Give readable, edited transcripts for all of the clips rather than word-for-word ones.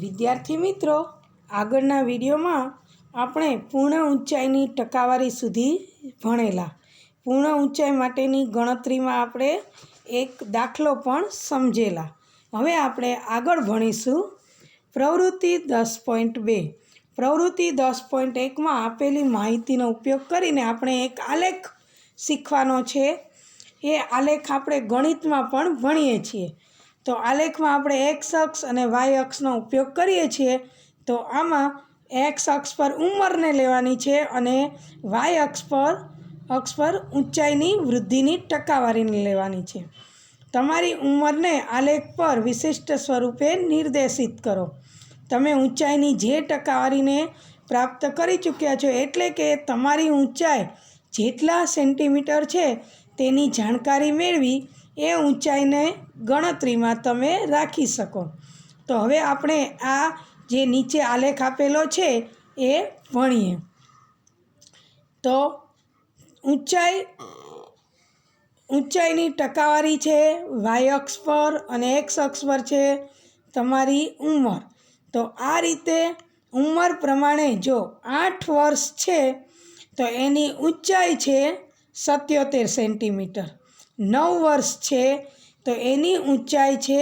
વિદ્યાર્થી મિત્રો, આગળના વિડીયોમાં આપણે પૂર્ણ ઊંચાઈની ટકાવારી સુધી ભણેલા. પૂર્ણ ઊંચાઈ માટેની ગણતરીમાં આપણે એક દાખલો પણ સમજેલા. હવે આપણે આગળ ભણીશું પ્રવૃત્તિ 10.2. પ્રવૃત્તિ 10.1માં આપેલી માહિતીનો ઉપયોગ કરીને આપણે એક આલેખ શીખવાનો છે. એ આલેખ આપણે ગણિતમાં પણ ભણીએ છીએ. તો આલેખમાં આપણે એક્સ અક્ષ અને વાય અક્ષનો ઉપયોગ કરીએ છીએ. તો આમાં એક્સ અક્ષ પર ઉંમરને લેવાની છે અને વાય અક્ષ પર ઊંચાઈની વૃદ્ધિની ટકાવારીને લેવાની છે. તમારી ઉંમરને આલેખ પર વિશિષ્ટ સ્વરૂપે નિર્દેશિત કરો. તમે ઊંચાઈની જે ટકાવારીને પ્રાપ્ત કરી ચૂક્યા છો, એટલે કે તમારી ઊંચાઈ જેટલા સેન્ટીમીટર છે તેની જાણકારી મેળવી એ ઊંચાઈને ગણતરીમાં તમે રાખી શકો. તો હવે આપણે આ જે નીચે આલેખ આપેલો છે એ ભણીએ. તો ઊંચાઈની ટકાવારી છે વાય અક્ષ પર અને એક્સ અક્ષ પર છે તમારી ઉંમર. તો આ રીતે ઉંમર પ્રમાણે જો 8 વર્ષ છે તો એની ઊંચાઈ છે 77 સેન્ટીમીટર. 9 વર્ષ છે તો એની ઊંચાઈ છે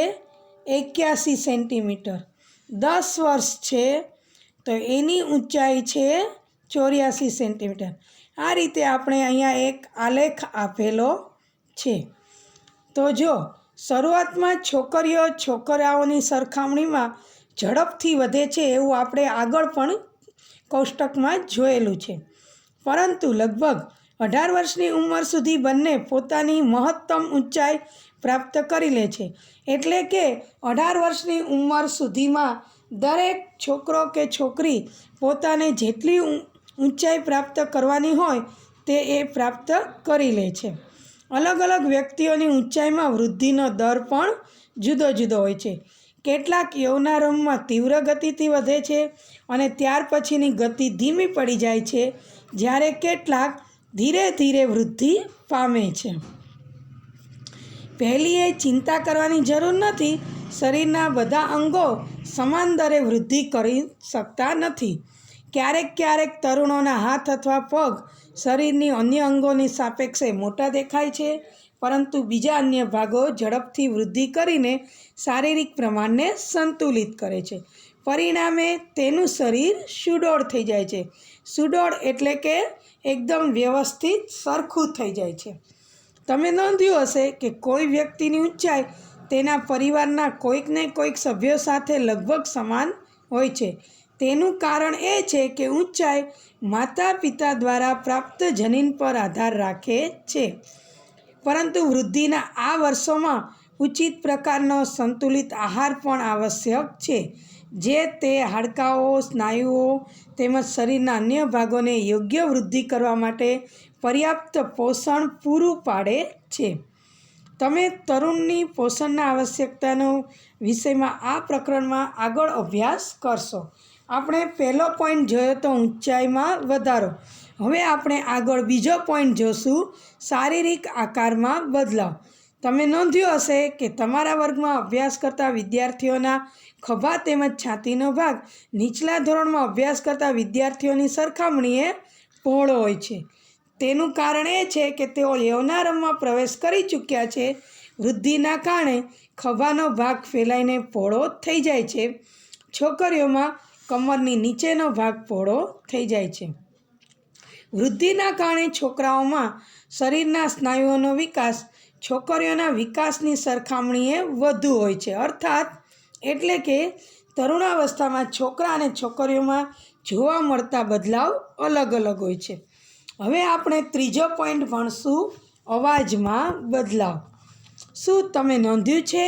81 સેન્ટીમીટર. 10 વર્ષ છે તો એની ઊંચાઈ છે 84 સેન્ટીમીટર. આ રીતે આપણે અહીંયા એક આલેખ આપેલો છે. તો જો શરૂઆતમાં છોકરીઓ છોકરાઓની સરખામણીમાં ઝડપથી વધે છે એવું આપણે આગળ પણ કોષ્ટકમાં જોયેલું છે. પરંતુ લગભગ 18 વર્ષની ઉંમર સુધી બંને પોતાની મહત્તમ ઊંચાઈ પ્રાપ્ત કરી લે છે. એટલે કે 18 વર્ષની ઉંમર સુધીમાં દરેક છોકરો કે છોકરી પોતાને જેટલી ઊંચાઈ પ્રાપ્ત કરવાની હોય તે એ પ્રાપ્ત કરી લે છે. અલગ અલગ વ્યક્તિઓની ઊંચાઈમાં વૃદ્ધિનો દર પણ જુદો જુદો હોય છે. કેટલાક યૌવનારંભમાં તીવ્ર ગતિથી વધે છે અને ત્યાર પછીની ગતિ ધીમી પડી જાય છે, જ્યારે કેટલાક ધીરે ધીરે વૃદ્ધિ પામે છે. પહેલી એ ચિંતા કરવાની જરૂર નથી. શરીરના બધા અંગો સમાન દરે વૃદ્ધિ કરી શકતા નથી. ક્યારેક તરુણોના હાથ અથવા પગ શરીરની અન્ય અંગોની સાપેક્ષે મોટા દેખાય છે, પરંતુ બીજા અન્ય ભાગો ઝડપથી વૃદ્ધિ કરીને શારીરિક પ્રમાણને સંતુલિત કરે છે. પરિણામે તેનું શરીર સુડોળ થઈ જાય છે. સુડોળ એટલે કે એકદમ વ્યવસ્થિત સરખું થઈ જાય છે. તમે નોંધ્યું હશે કે કોઈ વ્યક્તિની ઊંચાઈ તેના પરિવારના કોઈક ને કોઈક સભ્યો સાથે લગભગ સમાન હોય છે. તેનું કારણ એ છે કે ઊંચાઈ માતા પિતા દ્વારા પ્રાપ્ત જનીન પર આધાર રાખે છે. પરંતુ વૃદ્ધિના આ વર્ષોમાં ઉચિત પ્રકારનો સંતુલિત આહાર પણ આવશ્યક છે, જે તે હાડકાઓ, સ્નાયુઓ તેમજ શરીરના અન્ય ભાગોને યોગ્ય વૃદ્ધિ કરવા માટે પર્યાપ્ત પોષણ પૂરું પાડે છે. તમે તરુણની પોષણના આવશ્યકતાનો વિષયમાં આ પ્રકરણમાં આગળ અભ્યાસ કરશો. આપણે પહેલો પોઈન્ટ જોયો તો ઊંચાઈમાં વધારો. હવે આપણે આગળ બીજો પોઈન્ટ જોશું, શારીરિક આકારમાં બદલાવ. તમે નોંધ્યું હશે કે તમારા વર્ગમાં અભ્યાસ કરતા વિદ્યાર્થીઓના ખભા તેમજ છાતીનો ભાગ નીચલા ધોરણમાં અભ્યાસ કરતા વિદ્યાર્થીઓની સરખામણીએ પહોળો હોય છે. તેનું કારણ એ છે કે તેઓ યૌવનારંભમાં પ્રવેશ કરી ચૂક્યા છે. વૃદ્ધિના કારણે ખભાનો ભાગ ફેલાઈને પહોળો થઈ જાય છે. છોકરીઓમાં કમરની નીચેનો ભાગ પહોળો થઈ જાય છે. વૃદ્ધિના કારણે છોકરાઓમાં શરીરના સ્નાયુઓનો વિકાસ છોકરીઓના વિકાસની સરખામણીએ વધુ હોય છે. અર્થાત એટલે કે તરુણાવસ્થામાં છોકરા અને છોકરીઓમાં જોવા મળતા બદલાવ અલગ અલગ હોય છે. હવે આપણે ત્રીજો પોઈન્ટ ભણશું, અવાજમાં બદલાવ. શું તમે નોંધ્યું છે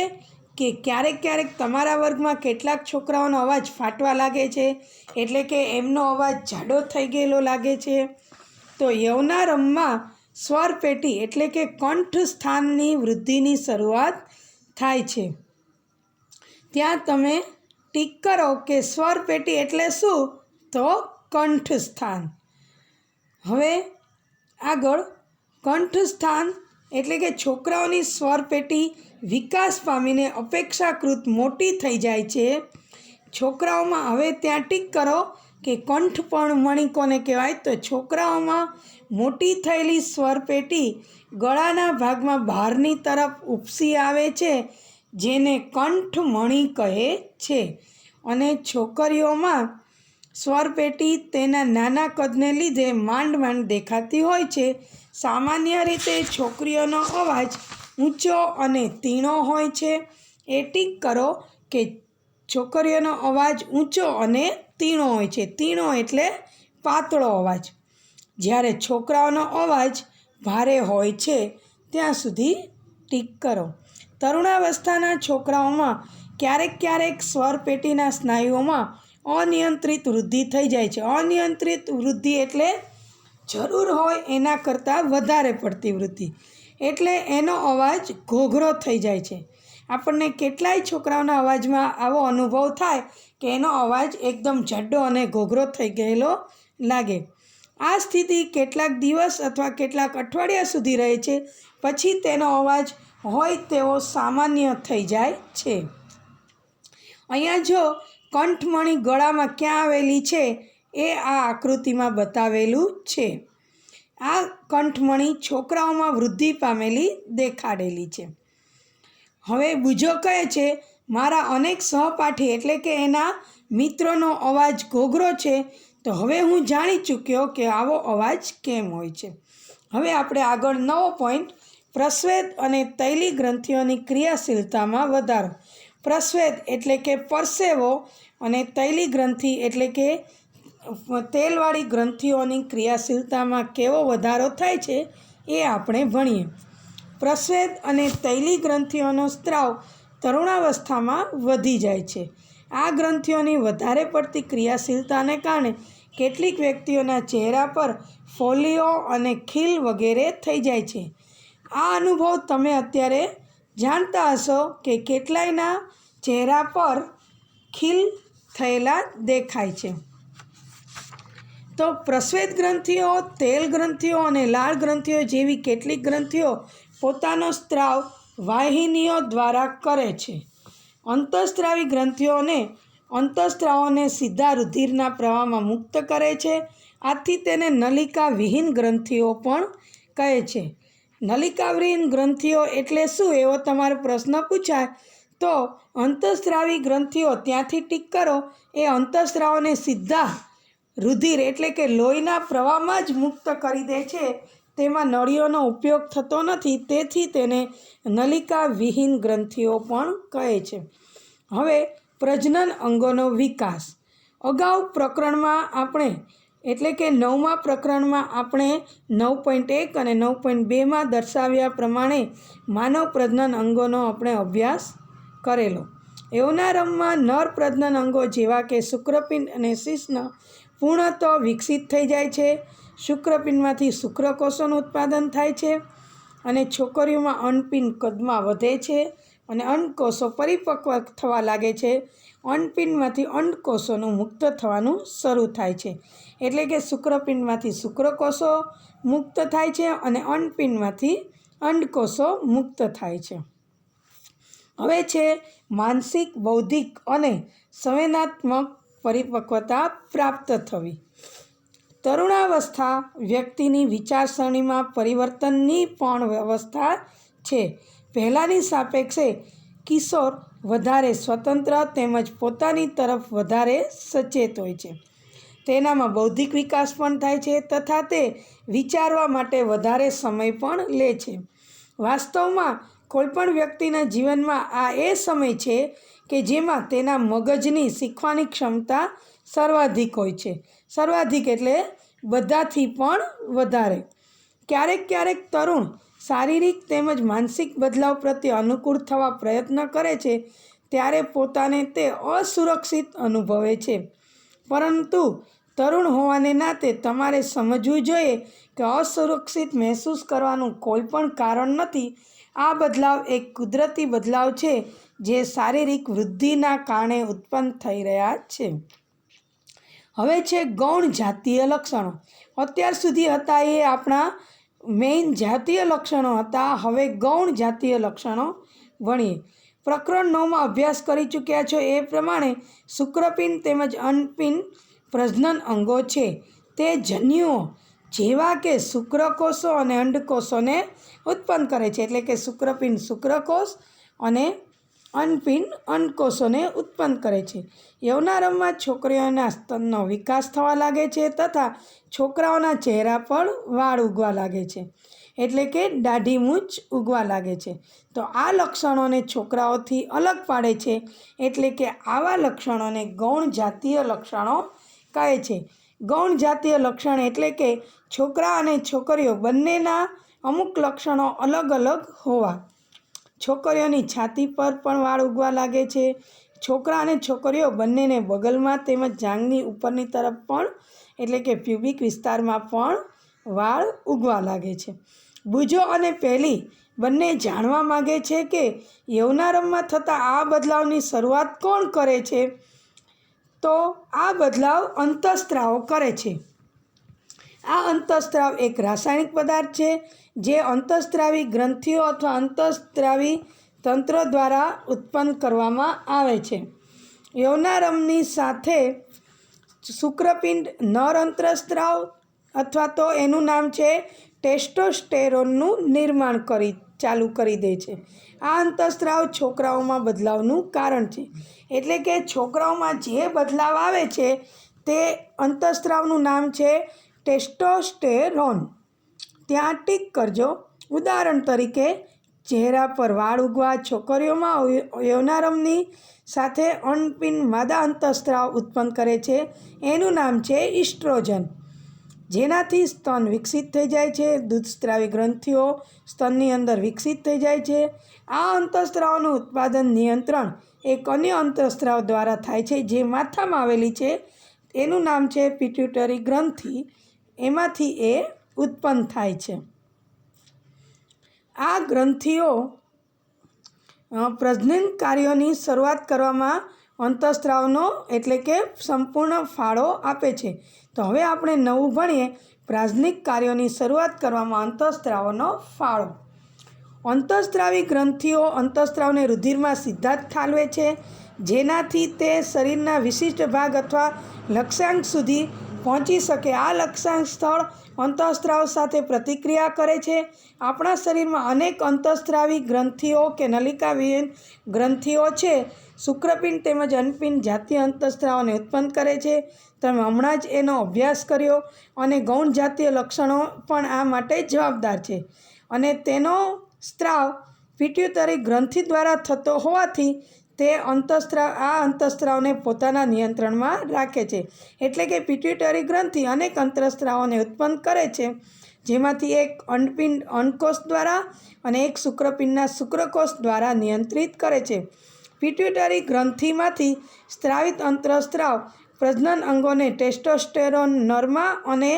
કે ક્યારેક તમારા વર્ગમાં કેટલાક છોકરાઓનો અવાજ ફાટવા લાગે છે, એટલે કે એમનો અવાજ જાડો થઈ ગયેલો લાગે છે? તો યૌવનારંભમાં સ્વરપેટી એટલે કે કંઠસ્થાનની વૃદ્ધિની શરૂઆત થાય છે. ત્યાં તમે ટીક કરો કે સ્વરપેટી એટલે શું? તો કંઠસ્થાન. હવે આગળ કંઠસ્થાન એટલે કે છોકરાઓની સ્વરપેટી વિકાસ પામીને અપેક્ષાકૃત મોટી થઈ જાય છે. છોકરાઓમાં હવે ત્યાં ટીક કરો કે કંઠપર્ણ મણી કોને કહેવાય? તો છોકરાઓમાં મોટી થયેલી સ્વરપેટી ગળાના ભાગમાં બહારની તરફ ઉપસી આવે છે, જેને કંઠમણી કહે છે. અને છોકરીઓમાં સ્વરપેટી તેના નાના કદને લીધે માંડ માંડ દેખાતી હોય છે. સામાન્ય રીતે છોકરીઓનો અવાજ ઊંચો અને તીણો હોય છે. એ ટીક કરો કે છોકરીઓનો અવાજ ઊંચો અને તીણો હોય છે. તીણો એટલે પાતળો અવાજ, જ્યારે છોકરાઓનો અવાજ ભારે હોય છે. ત્યાં સુધી ટીક કરો. તરુણાવસ્થાના છોકરાઓમાં ક્યારેક સ્વરપેટીના સ્નાયુઓમાં અનિયંત્રિત વૃદ્ધિ થઈ જાય છે. અનિયંત્રિત વૃદ્ધિ એટલે જરૂર હોય એના કરતાં વધારે પડતી વૃદ્ધિ, એટલે એનો અવાજ ઘોઘરો થઈ જાય છે. આપણને કેટલાય છોકરાઓના અવાજમાં આવો અનુભવ થાય કે એનો અવાજ એકદમ જાડો અને ઘોઘરો થઈ ગયેલો લાગે. આ સ્થિતિ કેટલાક દિવસ અથવા કેટલાક અઠવાડિયા સુધી રહે છે, પછી તેનો અવાજ હોય તેવો સામાન્ય થઈ જાય છે. અહીંયા જો કંઠમણી ગળામાં ક્યાં આવેલી છે એ આ આકૃતિમાં બતાવેલું છે. આ કંઠમણી છોકરાઓમાં વૃદ્ધિ પામેલી દેખાડેલી છે. હવે બીજો કહે છે, મારા અનેક સહપાઠી એટલે કે એના મિત્રોનો અવાજ ઘોઘરો છે, તો હવે હું જાણી ચૂક્યો કે આવો અવાજ કેમ હોય છે. હવે આપણે આગળ નવો પોઈન્ટ, પ્રસ્વેદ અને તૈલી ગ્રંથિઓની ક્રિયાશીલતામાં વધારો. પ્રસ્વેદ એટલે કે પરસેવો અને તૈલી ગ્રંથિ એટલે કે તેલવાળી ગ્રંથિઓની ક્રિયાશીલતામાં કેવો વધારો થાય છે એ આપણે ભણીએ. પ્રસ્વેદ અને તૈલી ગ્રંથિઓનો સ્ત્રાવ તરુણાવસ્થામાં વધી જાય છે. આ ગ્રંથિઓની વધારે પડતી ક્રિયાશીલતાને કારણે કેટલીક વ્યક્તિઓના ચહેરા પર ફોલ્લીઓ અને ખીલ વગેરે થઈ જાય છે. આ અનુભવ તમે અત્યારે જાણતા હશો કે કેટલાયના ચહેરા પર ખીલ થયેલા દેખાય છે. તો પ્રસ્વેદ ગ્રંથિઓ, તેલ ગ્રંથિઓ અને લાળ ગ્રંથિઓ જેવી કેટલીક ગ્રંથિઓ પોતાનો સ્ત્રાવ વાહિનીઓ દ્વારા કરે છે. અંતઃસ્ત્રાવી ગ્રંથિઓને અંતઃસ્ત્રાવોને સીધા રુધિરના પ્રવાહમાં મુક્ત કરે છે. આથી તેને નલિકા વિહીન ગ્રંથિઓ પણ કહે છે. નલિકા વિહીન ગ્રંથિઓ એટલે શું એવો તમારો પ્રશ્ન પૂછાય તો અંતઃસ્ત્રાવી ગ્રંથિઓ ત્યાંથી ટીક કરો. એ અંતઃસ્ત્રાવોને સીધા રુધિર એટલે કે લોહીના પ્રવાહમાં જ મુક્ત કરી દે છે. તેમાં નળીઓનો ઉપયોગ થતો નથી, તેથી તેને નલિકા વિહીન ગ્રંથિઓ પણ કહે છે. હવે પ્રજનન અંગોનો વિકાસ. અગાઉ પ્રકરણમાં આપણે એટલે કે 9મા પ્રકરણમાં આપણે 9.1 અને 9.2માં દર્શાવ્યા પ્રમાણે માનવ પ્રજનન અંગોનો આપણે અભ્યાસ કરેલો. યૌનારંભમાં નર પ્રજનન અંગો જેવા કે શુક્રપિંડ અને શિશ્ન પૂર્ણતઃ વિકસિત થઈ જાય છે. શુક્રપિંડમાંથી શુક્રકોષોનું ઉત્પાદન થાય છે અને છોકરીઓમાં અંડપિંડ કદમાં વધે છે અને અંડકોષો પરિપક્વ થવા લાગે છે. અંડપિંડમાંથી અંડકોષોનું મુક્ત થવાનું શરૂ થાય છે. એટલે કે શુક્રપિંડમાંથી શુક્રકોષો મુક્ત થાય છે અને અંડપિંડમાંથી અંડકોષો મુક્ત થાય છે. હવે છે માનસિક, બૌદ્ધિક અને સંવેદનાત્મક પરિપક્વતા પ્રાપ્ત થવી. તરુણાવસ્થા વ્યક્તિની વિચારસરણીમાં પરિવર્તનની પણ અવસ્થા છે. પહેલાંની સાપેક્ષે કિશોર વધારે સ્વતંત્ર તેમજ પોતાની તરફ વધારે સચેત હોય છે. તેનામાં બૌદ્ધિક વિકાસ પણ થાય છે તથા તે વિચારવા માટે વધારે સમય પણ લે છે. વાસ્તવમાં કોઈપણ વ્યક્તિના જીવનમાં આ એ સમય છે કે જેમાં તેના મગજની શીખવાની ક્ષમતા સર્વાધિક હોય છે. સર્વાધિક એટલે બધાથી પણ વધારે. ક્યારેક તરુણ શારીરિક તેમજ માનસિક બદલાવ પ્રત્યે અનુકૂળ થવા પ્રયત્ન કરે છે ત્યારે પોતાને તે અસુરક્ષિત અનુભવે છે. પરંતુ તરુણ હોવાને નાતે તમારે સમજવું જોઈએ કે અસુરક્ષિત મહેસૂસ કરવાનું કોઈ પણ કારણ નથી. આ બદલાવ એક કુદરતી બદલાવ છે જે શારીરિક વૃદ્ધિના કારણે ઉત્પન્ન થઈ રહ્યા છે. હવે છે ગૌણ જાતીય લક્ષણો. અત્યાર સુધી હતા એ આપણા મેઇન જાતીય લક્ષણો હતા. હવે ગૌણ જાતીય લક્ષણો ભણીએ. પ્રકરણ 9માં અભ્યાસ કરી ચૂક્યા છો એ પ્રમાણે શુક્રપિંડ તેમજ અન્નપિંડ પ્રજનન અંગો છે. તે જન્યુઓ જેવા કે શુક્રકોષો અને અંડકોષોને ઉત્પન્ન કરે છે. એટલે કે શુક્રપિંડ શુક્રકોષ અને અન્નપિંડ અંડકોષોને ઉત્પન્ન કરે છે. યૌનારંભમાં છોકરીઓના સ્તનનો વિકાસ થવા લાગે છે તથા છોકરાઓના ચહેરા પર વાળ ઉગવા લાગે છે. એટલે કે દાઢી મૂછ ઉગવા લાગે છે. તો આ લક્ષણોને છોકરાઓથી અલગ પાડે છે. એટલે કે આવા લક્ષણોને ગૌણ જાતીય લક્ષણો કહે છે. ગૌણ જાતીય લક્ષણ એટલે કે છોકરા અને છોકરીઓ બંનેના અમુક લક્ષણો અલગ અલગ હોવા. છોકરીઓની છાતી પર પણ વાળ ઉગવા લાગે છે. છોકરા અને છોકરીઓ બંનેને બગલમાં તેમજ જાંઘની ઉપરની તરફ પણ એટલે કે પ્યુબિક વિસ્તારમાં પણ વાળ ઉગવા લાગે છે. બુજો અને પહેલી બંને જાણવા માગે છે કે યૌનારંભમાં થતા આ બદલાવની શરૂઆત કોણ કરે છે? તો આ બદલાવ અંતઃસ્ત્રાવો કરે છે. આ અંતઃસ્ત્રાવ એક રાસાયણિક પદાર્થ છે જે અંતઃસ્ત્રાવી ગ્રંથિઓ અથવા અંતઃસ્ત્રાવી તંત્ર દ્વારા ઉત્પન્ન કરવામાં આવે છે. યૌનારંભની સાથે શુક્રપિંડ નર અંતઃસ્ત્રાવ અથવા તો એનું નામ છે ટેસ્ટોસ્ટેરોનનું નિર્માણ ચાલુ કરી દે છે. આ અંતઃસ્ત્રાવ છોકરાઓમાં બદલાવનું કારણ છે. એટલે કે છોકરાઓમાં જે બદલાવ આવે છે તે અંતઃસ્ત્રાવનું નામ છે ટેસ્ટોસ્ટેરોન. ત્યાં ટીક કરજો. ઉદાહરણ તરીકે ચહેરા પર વાળ ઉગવા. છોકરીઓમાં યૌનારંભની સાથે અન્નપિંડ માદા અંતઃસ્ત્રાવ ઉત્પન્ન કરે છે. એનું નામ છે ઇસ્ટ્રોજન, જેનાથી સ્તન વિકસિત થઈ જાય છે. દૂધસ્ત્રાવી ગ્રંથિઓ સ્તનની અંદર વિકસિત થઈ જાય છે. આ અંતઃસ્ત્રાવનું ઉત્પાદન નિયંત્રણ એક અન્ય અંતઃસ્ત્રાવ દ્વારા થાય છે જે માથામાં આવેલી છે. એનું નામ છે પિટ્યુટરી ગ્રંથિ. એમાંથી એ ઉત્પન્ન થાય છે. આ ગ્રંથિઓ પ્રજનન કાર્યોની શરૂઆત કરવામાં અંતઃસ્ત્રાવનો એટલે કે સંપૂર્ણ ફાળો આપે છે. તો હવે આપણે નવું ભણીએ પ્રાજનિક કાર્યોની શરૂઆત કરવામાં અંતઃસ્ત્રાવોનો ફાળો. અંતઃસ્ત્રાવી ગ્રંથિઓ અંતઃસ્ત્રાવને રુધિરમાં સીધા જ ઠાલવે છે, જેનાથી તે શરીરના વિશિષ્ટ ભાગ અથવા લક્ષ્યાંક સુધી પહોંચી શકે. આ લક્ષ્યાંક સ્થળ અંતઃસ્ત્રાવ સાથે પ્રતિક્રિયા કરે છે. આપણા શરીરમાં અનેક અંતઃસ્ત્રાવી ગ્રંથિઓ કે નલિકાવિહીન ગ્રંથિઓ છે. શુક્રપિંડ તેમજ અન્નપિંડ જાતીય અંતઃસ્ત્રાવોને ઉત્પન્ન કરે છે. તમે હમણાં જ એનો અભ્યાસ કર્યો અને ગૌણ જાતીય લક્ષણો પણ આ માટે જવાબદાર છે. અને તેનો સ્ત્રાવ પિટ્યુટરી ગ્રંથિ દ્વારા થતો હોવાથી તે અંતઃસ્ત્રાવને પોતાના નિયંત્રણમાં રાખે છે. એટલે કે પિટ્યુટરી ગ્રંથિ અનેક અંતઃસ્ત્રાવોને ઉત્પન્ન કરે છે, જેમાંથી એક અન્નપિંડ અંડકોષ દ્વારા અને એક શુક્રપિંડના શુક્રકોષ દ્વારા નિયંત્રિત કરે છે. પિટ્યુટરી ગ્રંથિમાંથી સ્ત્રાવિત અંતઃસ્ત્રાવ પ્રજનન અંગોને ટેસ્ટોસ્ટેરોન નરમાં અને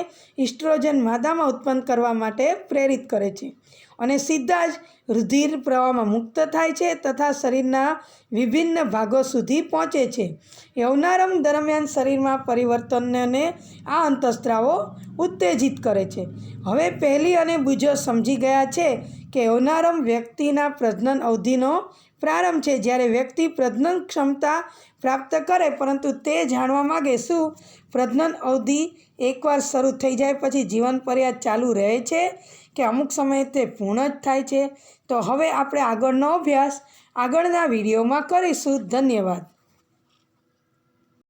ઇસ્ટ્રોજન માદામાં ઉત્પન્ન કરવા માટે પ્રેરિત કરે છે અને સીધા જ રુધિર પ્રવાહમાં મુક્ત થાય છે તથા શરીરના વિભિન્ન ભાગો સુધી પહોંચે છે. યૌનારંભ દરમિયાન શરીરમાં પરિવર્તનને આ અંતઃસ્ત્રાવો ઉત્તેજિત કરે છે. હવે પહેલી અને બુજો સમજી ગયા છે કે યૌનારંભ વ્યક્તિના પ્રજનન અવધિનો પ્રારંભ છે, જ્યારે વ્યક્તિ પ્રજનન ક્ષમતા પ્રાપ્ત કરે. પરંતુ તે જાણવા માગે શું પ્રજનન અવધિ એકવાર શરૂ થઈ જાય પછી જીવન પર્યાય ચાલુ રહે છે કે અમુક સમયે તે પૂર્ણ જ થાય છે? તો હવે આપણે આગળનો અભ્યાસ આગળના વિડીયોમાં કરીશું. ધન્યવાદ.